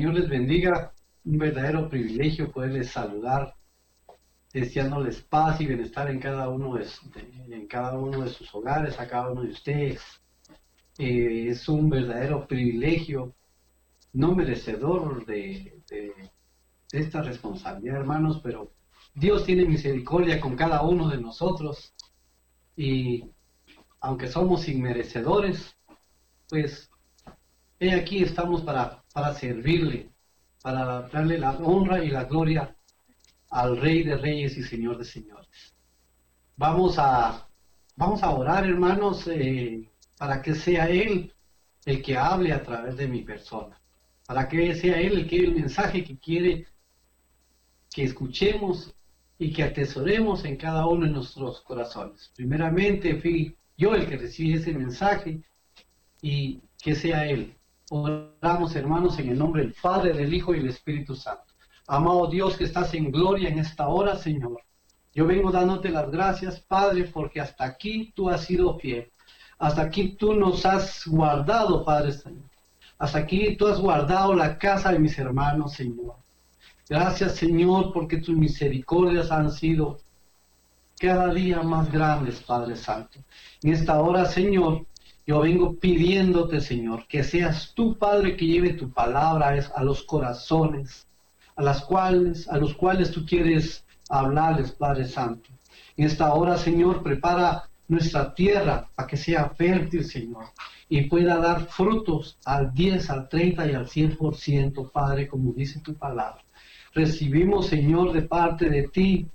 Señor les bendiga, un verdadero privilegio poderles saludar, deseándoles paz y bienestar en cada uno de sus hogares, a cada uno de ustedes. Es un verdadero privilegio, no merecedor de esta responsabilidad, hermanos, pero Dios tiene misericordia con cada uno de nosotros y aunque somos inmerecedores, pues aquí estamos para servirle, para darle la honra y la gloria al Rey de Reyes y Señor de Señores. Vamos a orar, hermanos, para que sea Él el que hable a través de mi persona, para que sea Él el mensaje que quiere que escuchemos y que atesoremos en cada uno de nuestros corazones. Primeramente fui yo el que recibí ese mensaje y que sea Él. Oramos, hermanos, en el nombre del Padre, del Hijo y del Espíritu Santo. Amado Dios que estás en gloria en esta hora, Señor. Yo vengo dándote las gracias, Padre, porque hasta aquí tú has sido fiel. Hasta aquí tú nos has guardado, Padre Señor. Hasta aquí tú has guardado la casa de mis hermanos, Señor. Gracias, Señor, porque tus misericordias han sido cada día más grandes, Padre Santo. En esta hora, Señor, yo vengo pidiéndote, Señor, que seas tú, Padre, que lleve tu palabra a los corazones, a los cuales tú quieres hablarles, Padre Santo. En esta hora, Señor, prepara nuestra tierra para que sea fértil, Señor, y pueda dar frutos al 10, al 30 y al 100%, Padre, como dice tu palabra. Recibimos, Señor, de parte de ti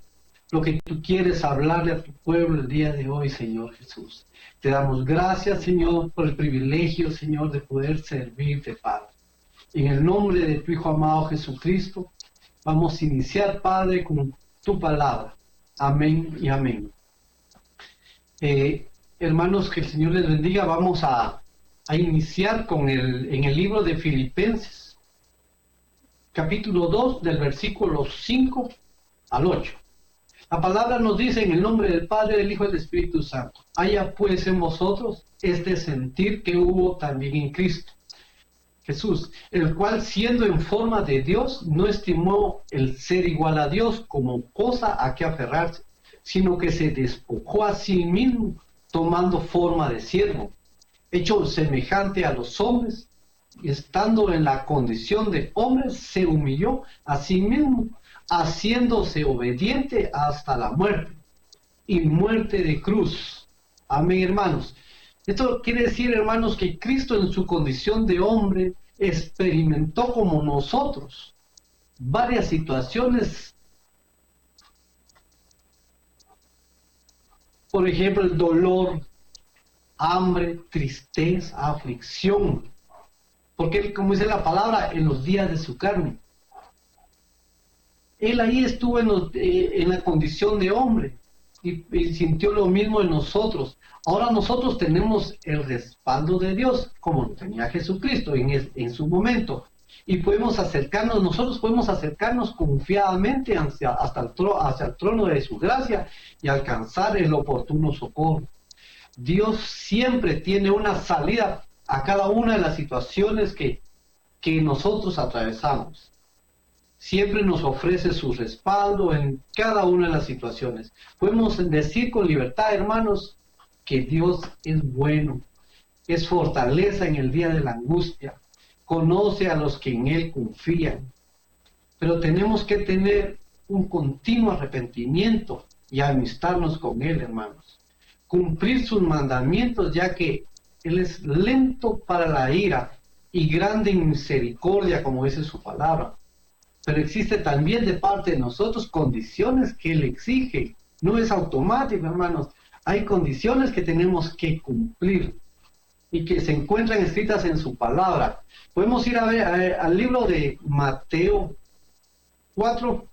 lo que tú quieres hablarle a tu pueblo el día de hoy, Señor Jesús. Te damos gracias, Señor, por el privilegio, Señor, de poder servirte, Padre. En el nombre de tu Hijo amado Jesucristo, vamos a iniciar, Padre, con tu palabra. Amén y amén. Hermanos, que el Señor les bendiga. Vamos a iniciar en el libro de Filipenses, capítulo 2, del versículo 5 al 8. La palabra nos dice en el nombre del Padre, del Hijo y del Espíritu Santo: haya pues en vosotros este sentir que hubo también en Cristo Jesús, el cual siendo en forma de Dios, no estimó el ser igual a Dios como cosa a que aferrarse, sino que se despojó a sí mismo, tomando forma de siervo, hecho semejante a los hombres, y estando en la condición de hombre, se humilló a sí mismo, haciéndose obediente hasta la muerte, y muerte de cruz. Amén, hermanos. Esto quiere decir, hermanos, que Cristo en su condición de hombre experimentó como nosotros varias situaciones. Por ejemplo, el dolor, hambre, tristeza, aflicción. Porque él, como dice la palabra, en los días de su carne. Él ahí estuvo en la condición de hombre y sintió lo mismo en nosotros. Ahora nosotros tenemos el respaldo de Dios, como lo tenía Jesucristo en su momento. Y nosotros podemos acercarnos confiadamente hacia el trono de su gracia y alcanzar el oportuno socorro. Dios siempre tiene una salida a cada una de las situaciones que nosotros atravesamos. Siempre nos ofrece su respaldo en cada una de las situaciones. Podemos decir con libertad, hermanos, que Dios es bueno, es fortaleza en el día de la angustia, conoce a los que en Él confían. Pero tenemos que tener un continuo arrepentimiento y amistarnos con Él, hermanos. Cumplir sus mandamientos, ya que Él es lento para la ira y grande en misericordia, como dice su palabra. Pero existe también de parte de nosotros condiciones que Él exige. No es automático, hermanos. Hay condiciones que tenemos que cumplir y que se encuentran escritas en su palabra. Podemos ir a ver al libro de Mateo 4,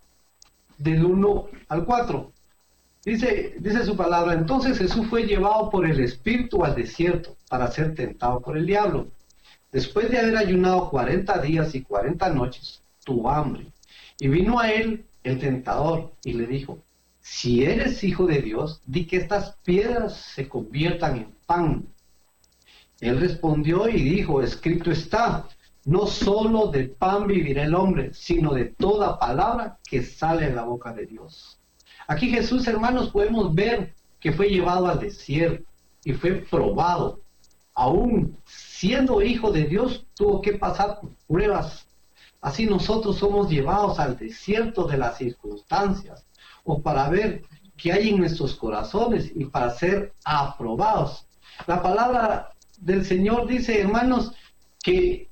del 1 al 4. Dice su palabra: entonces Jesús fue llevado por el Espíritu al desierto para ser tentado por el diablo. Después de haber ayunado 40 días y 40 noches, tuvo hambre. Y vino a él el tentador y le dijo: si eres hijo de Dios, di que estas piedras se conviertan en pan. Él respondió y dijo: escrito está, No solo de pan vivirá el hombre, sino de toda palabra que sale de la boca de Dios. Aquí Jesús, hermanos, podemos ver que fue llevado al desierto y fue probado. Aún siendo hijo de Dios, tuvo que pasar por pruebas. Así nosotros somos llevados al desierto de las circunstancias, o para ver qué hay en nuestros corazones y para ser aprobados. La palabra del Señor dice, hermanos, que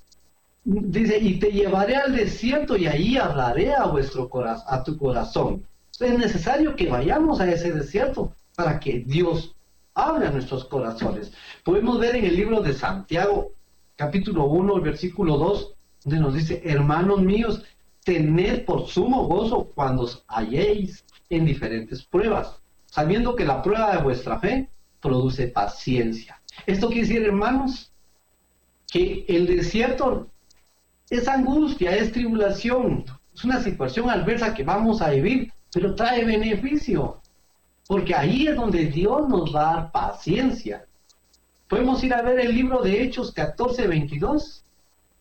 dice, y te llevaré al desierto y ahí hablaré a a tu corazón. Es necesario que vayamos a ese desierto para que Dios hable a nuestros corazones. Podemos ver en el libro de Santiago, capítulo 1, versículo 2, donde nos dice, hermanos míos, tened por sumo gozo cuando os halléis en diferentes pruebas, sabiendo que la prueba de vuestra fe produce paciencia. Esto quiere decir, hermanos, que el desierto es angustia, es tribulación, es una situación adversa que vamos a vivir, pero trae beneficio, porque ahí es donde Dios nos va a dar paciencia. Podemos ir a ver el libro de Hechos 14:22,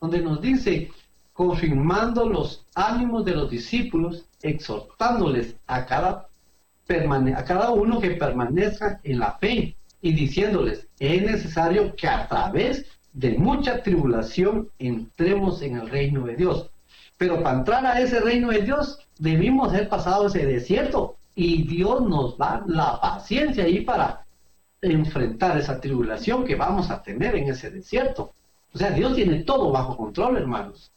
donde nos dice, confirmando los ánimos de los discípulos, exhortándoles a cada uno que permanezca en la fe, y diciéndoles, es necesario que a través de mucha tribulación entremos en el reino de Dios. Pero para entrar a ese reino de Dios, debimos haber pasado ese desierto, y Dios nos da la paciencia ahí para enfrentar esa tribulación que vamos a tener en ese desierto. O sea, Dios tiene todo bajo control, hermanos.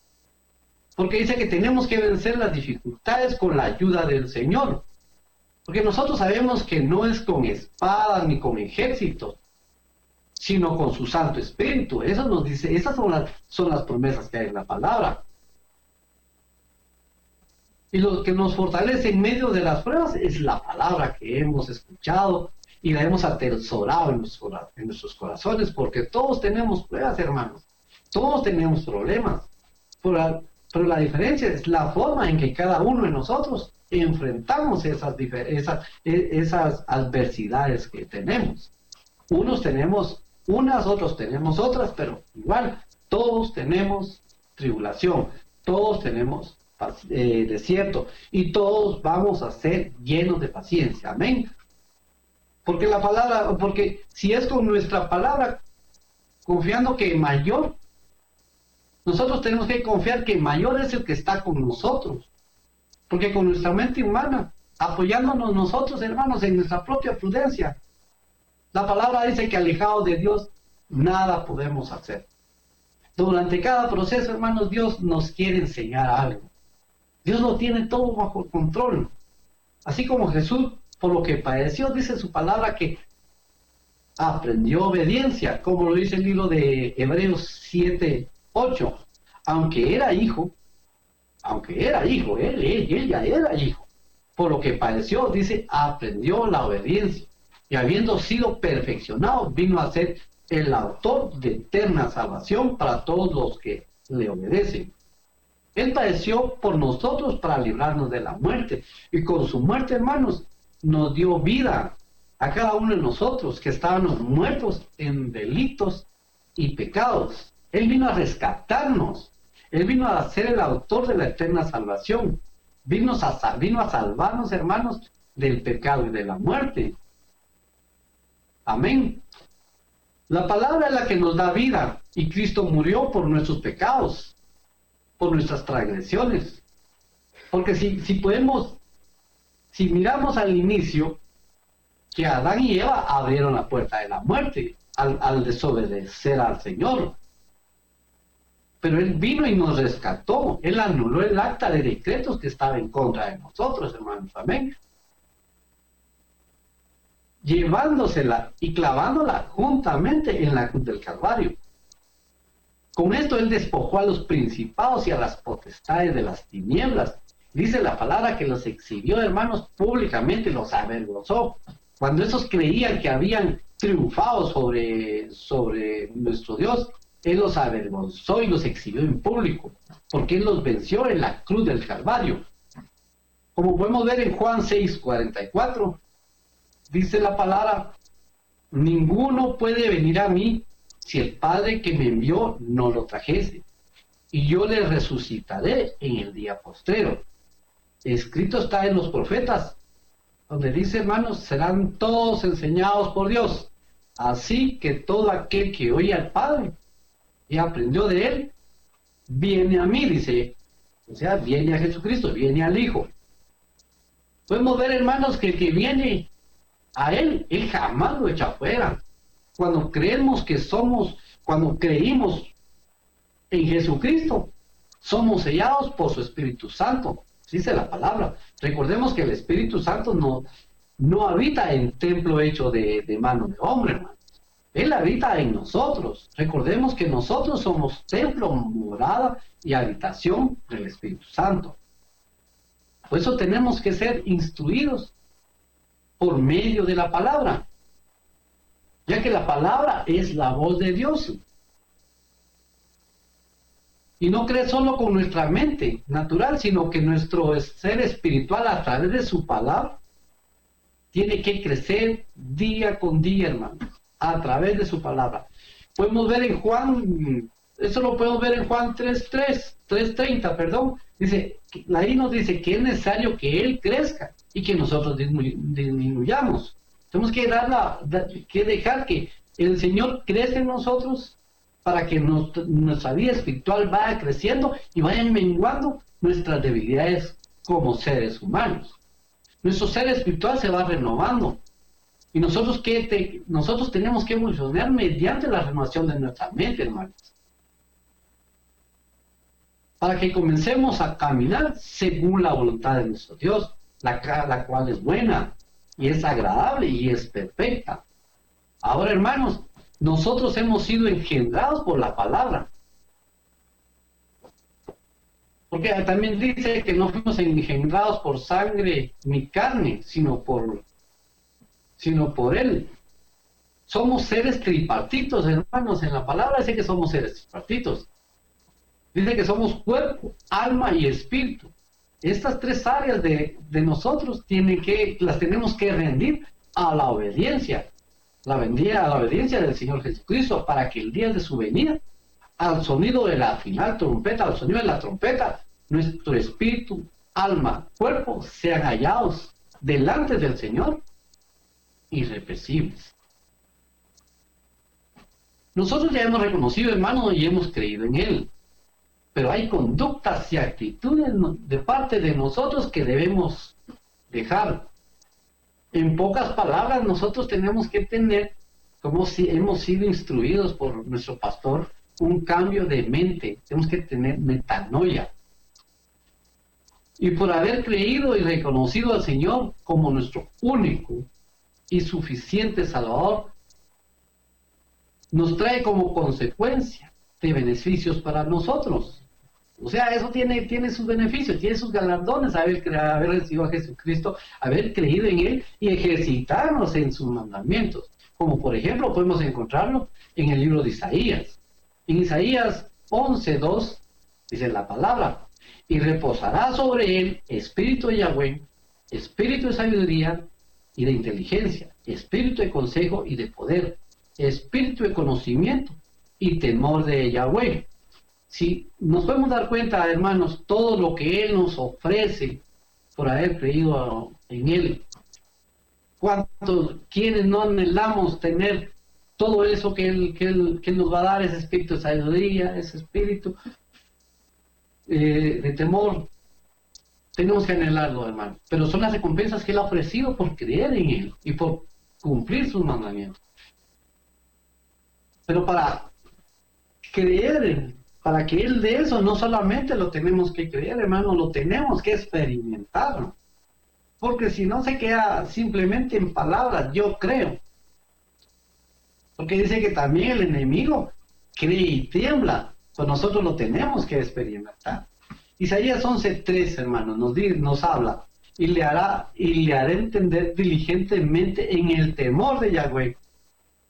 Porque dice que tenemos que vencer las dificultades con la ayuda del Señor. Porque nosotros sabemos que no es con espadas ni con ejércitos, sino con su Santo Espíritu. Eso nos dice, esas son las promesas que hay en la palabra. Y lo que nos fortalece en medio de las pruebas es la palabra que hemos escuchado y la hemos atesorado en nuestros corazones, porque todos tenemos pruebas, hermanos. Todos tenemos problemas. Pero la diferencia es la forma en que cada uno de nosotros enfrentamos esas adversidades que tenemos. Unos tenemos unas, otros tenemos otras, pero igual, todos tenemos tribulación, todos tenemos desierto, y todos vamos a ser llenos de paciencia. Amén. Porque si es con nuestra palabra, confiando que mayor, nosotros tenemos que confiar que mayor es el que está con nosotros. Porque con nuestra mente humana, apoyándonos nosotros, hermanos, en nuestra propia prudencia, la palabra dice que alejados de Dios, nada podemos hacer. Durante cada proceso, hermanos, Dios nos quiere enseñar algo. Dios lo tiene todo bajo control. Así como Jesús, por lo que padeció, dice su palabra que aprendió obediencia, como lo dice el libro de Hebreos 7:8. Aunque era hijo, él ya era hijo. Por lo que padeció, dice, aprendió la obediencia. Y habiendo sido perfeccionado, vino a ser el autor de eterna salvación para todos los que le obedecen. Él padeció por nosotros para librarnos de la muerte. Y con su muerte, hermanos, nos dio vida a cada uno de nosotros que estábamos muertos en delitos y pecados. Él vino a rescatarnos. Él vino a ser el autor de la eterna salvación. Vino a salvarnos, hermanos, del pecado y de la muerte. Amén. La palabra es la que nos da vida, y Cristo murió por nuestros pecados, por nuestras transgresiones. Porque si miramos al inicio, que Adán y Eva abrieron la puerta de la muerte al desobedecer al Señor. Pero Él vino y nos rescató. Él anuló el acta de decretos que estaba en contra de nosotros, hermanos. Amén. Llevándosela y clavándola juntamente en la cruz del Calvario. Con esto Él despojó a los principados y a las potestades de las tinieblas. Dice la palabra que los exhibió, hermanos, públicamente, los avergonzó. Cuando esos creían que habían triunfado sobre nuestro Dios, Él los avergonzó y los exhibió en público, porque Él los venció en la cruz del Calvario. Como podemos ver en Juan 6:44, dice la palabra, ninguno puede venir a mí si el Padre que me envió no lo trajese, y yo le resucitaré en el día postrero. Escrito está en los profetas, donde dice, hermanos, serán todos enseñados por Dios. Así que todo aquel que oye al Padre y aprendió de él, viene a mí, dice. O sea, viene a Jesucristo, viene al Hijo. Podemos ver, hermanos, que el que viene a él jamás lo echa fuera. Cuando creemos cuando creímos en Jesucristo, somos sellados por su Espíritu Santo. Dice la palabra. Recordemos que el Espíritu Santo no habita en templo hecho de mano de hombre, hermano. Él habita en nosotros. Recordemos que nosotros somos templo, morada y habitación del Espíritu Santo. Por eso tenemos que ser instruidos por medio de la palabra, ya que la palabra es la voz de Dios. Y no cree solo con nuestra mente natural, sino que nuestro ser espiritual a través de su palabra tiene que crecer día con día, hermano, a través de su palabra. Podemos ver en Juan, eso lo podemos ver en Juan 3:30, perdón. Dice, ahí nos dice que es necesario que Él crezca y que nosotros disminuyamos. Tenemos que dejar que el Señor crezca en nosotros para que nuestra vida espiritual vaya creciendo y vayan menguando nuestras debilidades como seres humanos. Nuestro ser espiritual se va renovando. Y nosotros tenemos que evolucionar mediante la renovación de nuestra mente, hermanos. Para que comencemos a caminar según la voluntad de nuestro Dios, la cual es buena, y es agradable, y es perfecta. Ahora, hermanos, nosotros hemos sido engendrados por la palabra. Porque también dice que no fuimos engendrados por sangre ni carne, sino por Él. Somos seres tripartitos, hermanos. En la palabra dice que somos seres tripartitos. Dice que somos cuerpo, alma y espíritu. Estas tres áreas de nosotros las tenemos que rendir a la obediencia. A la obediencia del Señor Jesucristo, para que el día de su venida, al sonido de la final trompeta, al sonido de la trompeta, nuestro espíritu, alma, cuerpo sean hallados delante del Señor irrepresibles. Nosotros ya hemos reconocido, hermano, y hemos creído en Él, pero hay conductas y actitudes de parte de nosotros que debemos dejar. En pocas palabras, nosotros tenemos que tener, como si hemos sido instruidos por nuestro pastor, un cambio de mente. Tenemos que tener metanoia. Y por haber creído y reconocido al Señor como nuestro único y suficiente Salvador, nos trae como consecuencia de beneficios para nosotros. O sea, eso tiene sus beneficios, tiene sus galardones, haber recibido a Jesucristo, haber creído en Él y ejercitarnos en sus mandamientos. Como por ejemplo podemos encontrarlo en el libro de Isaías. En Isaías 11:2 dice la palabra: y reposará sobre él espíritu de Yahweh, espíritu de sabiduría y de inteligencia, espíritu de consejo y de poder, espíritu de conocimiento y temor de Yahweh. Si nos podemos dar cuenta, hermanos, todo lo que Él nos ofrece por haber creído en Él, quienes no anhelamos tener todo eso que Él nos va a dar, ese espíritu de sabiduría, ese espíritu de temor, tenemos que anhelarlo, hermano. Pero son las recompensas que Él ha ofrecido por creer en Él y por cumplir sus mandamientos. Pero para que Él dé eso, no solamente lo tenemos que creer, hermano, lo tenemos que experimentar. Porque si no se queda simplemente en palabras, yo creo. Porque dice que también el enemigo cree y tiembla. Pues nosotros lo tenemos que experimentar. Isaías 11:3, hermano, nos habla: y le hará entender diligentemente en el temor de Yahweh.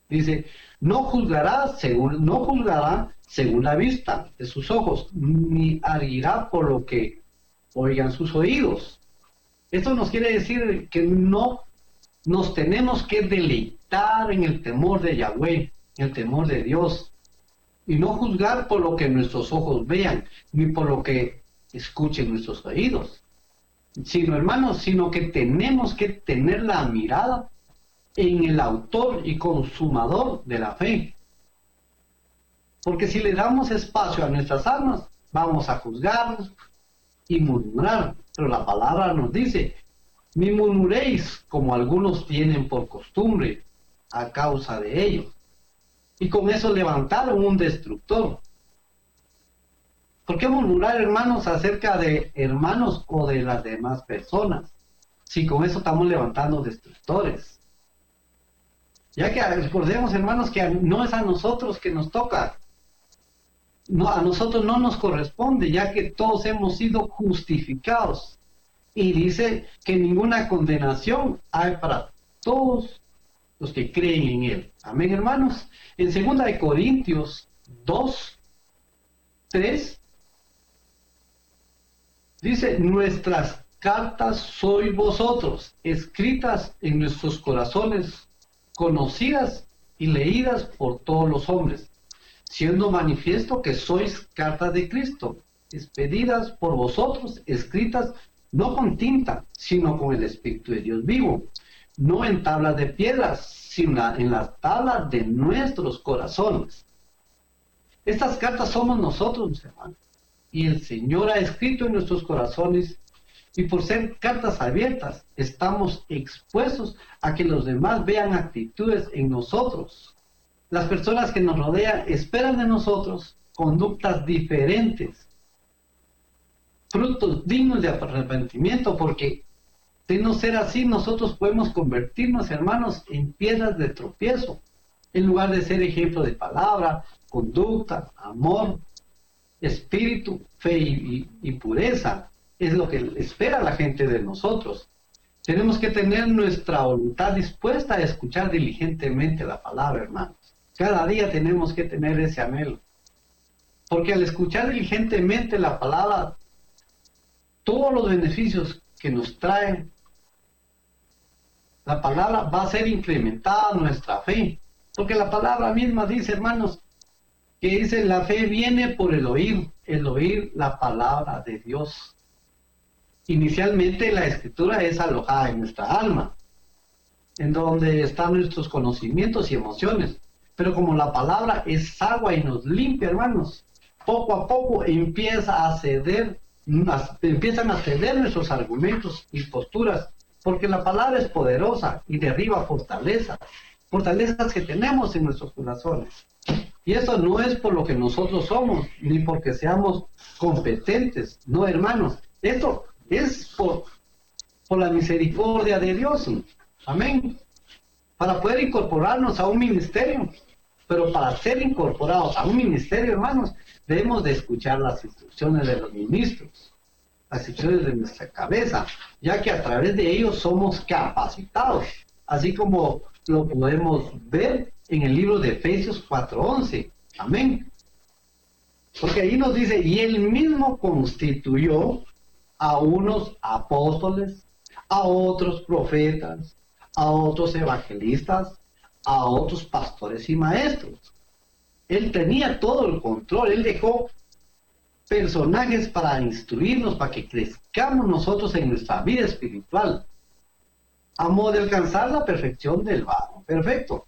Dice: no juzgará según la vista de sus ojos, ni arguirá por lo que oigan sus oídos. Esto nos quiere decir que no nos tenemos que deleitar en el temor de Yahweh, en el temor de Dios. y no juzgar por lo que nuestros ojos vean, ni por lo que escuchen nuestros oídos, sino, hermanos, sino que tenemos que tener la mirada en el autor y consumador de la fe. Porque si le damos espacio a nuestras almas, vamos a juzgarnos y murmurar. Pero la palabra nos dice, ni murmuréis como algunos tienen por costumbre a causa de ello. Y con eso levantaron un destructor. ¿Por qué murmurar, hermanos, acerca de hermanos o de las demás personas? Si con eso estamos levantando destructores. Ya que recordemos, hermanos, que no es a nosotros que nos toca. No, a nosotros no nos corresponde, ya que todos hemos sido justificados. Y dice que ninguna condenación hay para todos los que creen en Él. Amén, hermanos. En 2 Corintios 2, 3, dice, nuestras cartas sois vosotros, escritas en nuestros corazones, conocidas y leídas por todos los hombres, siendo manifiesto que sois cartas de Cristo, expedidas por vosotros, escritas no con tinta, sino con el Espíritu de Dios vivo, no en tablas de piedras, sino en las tablas de nuestros corazones. Estas cartas somos nosotros, hermanos, y el Señor ha escrito en nuestros corazones, y por ser cartas abiertas, estamos expuestos a que los demás vean actitudes en nosotros. Las personas que nos rodean esperan de nosotros conductas diferentes, frutos dignos de arrepentimiento, porque de no ser así, nosotros podemos convertirnos, hermanos, en piedras de tropiezo, en lugar de ser ejemplo de palabra, conducta, amor, espíritu, fe y pureza. Es lo que espera la gente de nosotros. Tenemos que tener nuestra voluntad dispuesta a escuchar diligentemente la palabra, hermanos. Cada día tenemos que tener ese anhelo. Porque al escuchar diligentemente la palabra, todos los beneficios que nos trae la palabra va a ser incrementada nuestra fe. Porque la palabra misma dice, hermanos, que dice, la fe viene por el oír la palabra de Dios. Inicialmente la escritura es alojada en nuestra alma, en donde están nuestros conocimientos y emociones. Pero como la palabra es agua y nos limpia, hermanos, poco a poco empiezan a ceder nuestros argumentos y posturas, porque la palabra es poderosa y derriba fortalezas que tenemos en nuestros corazones. Y eso no es por lo que nosotros somos, ni porque seamos competentes, no, hermanos. Esto es por la misericordia de Dios. Amén. Para poder incorporarnos a un ministerio. Pero para ser incorporados a un ministerio, hermanos, debemos de escuchar las instrucciones de los ministros, las instrucciones de nuestra cabeza, ya que a través de ellos somos capacitados, así como lo podemos ver en el libro de Efesios 4:11. Amén. Porque ahí nos dice, y él mismo constituyó a unos apóstoles, a otros profetas, a otros evangelistas, a otros pastores y maestros. Él tenía todo el control, él dejó personajes para instruirnos, para que crezcamos nosotros en nuestra vida espiritual, a modo de alcanzar la perfección del varón perfecto.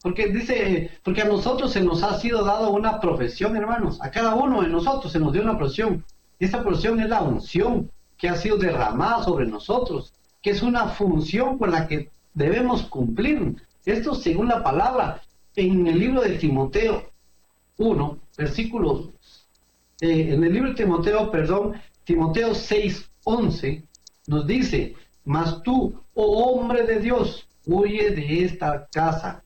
Porque a nosotros se nos ha sido dado una profesión, hermanos, a cada uno de nosotros se nos dio una profesión. Y esta porción es la unción que ha sido derramada sobre nosotros, que es una función con la que debemos cumplir. Esto según la palabra en el libro de Timoteo 1, versículos, en el libro de Timoteo 6:11, nos dice, mas tú, oh hombre de Dios, huye de esta casa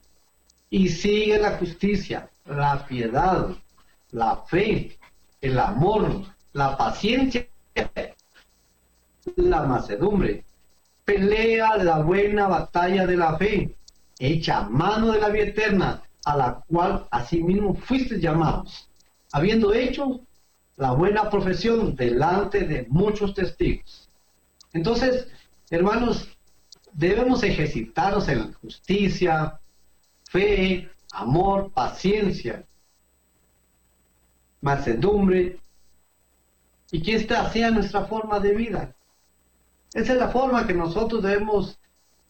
y sigue la justicia, la piedad, la fe, el amor, la paciencia, la mansedumbre. Pelea la buena batalla de la fe, echa mano de la vida eterna, a la cual asimismo fuiste llamados, habiendo hecho la buena profesión delante de muchos testigos. Entonces, hermanos, debemos ejercitarnos en la justicia, fe, amor, paciencia. mansedumbre, y que esta sea nuestra forma de vida. Esa es la forma que nosotros debemos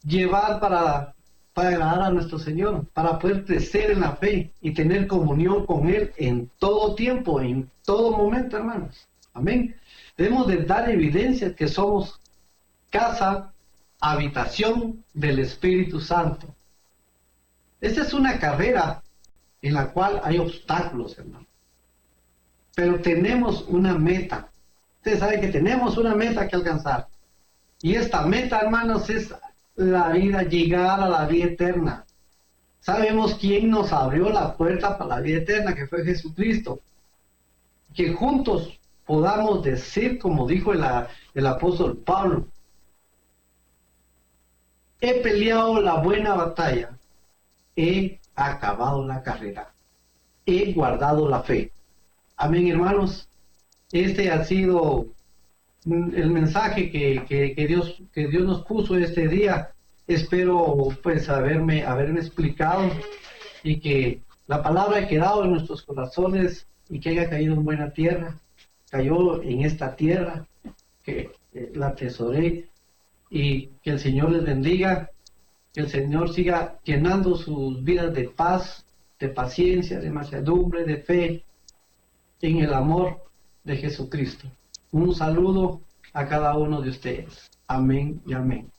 llevar para agradar a nuestro Señor, para poder crecer en la fe y tener comunión con Él en todo tiempo, en todo momento, hermanos. Amén. Debemos de dar evidencia que somos casa, habitación del Espíritu Santo. Esta es una carrera en la cual hay obstáculos, hermano. Pero tenemos una meta. Ustedes saben que tenemos una meta que alcanzar. Y esta meta, hermanos, es la vida, llegar a la vida eterna. Sabemos quién nos abrió la puerta para la vida eterna, que fue Jesucristo. Que juntos podamos decir, como dijo el apóstol Pablo: he peleado la buena batalla, he acabado la carrera, he guardado la fe. Amén, hermanos. Este ha sido el mensaje que Dios nos puso este día. Espero pues haberme explicado, y que la palabra haya quedado en nuestros corazones y que haya caído en buena tierra. Cayó en esta tierra, que la atesoré, y que el Señor les bendiga, que el Señor siga llenando sus vidas de paz, de paciencia, de mansedumbre, de fe, en el amor de Jesucristo. Un saludo a cada uno de ustedes. Amén y amén.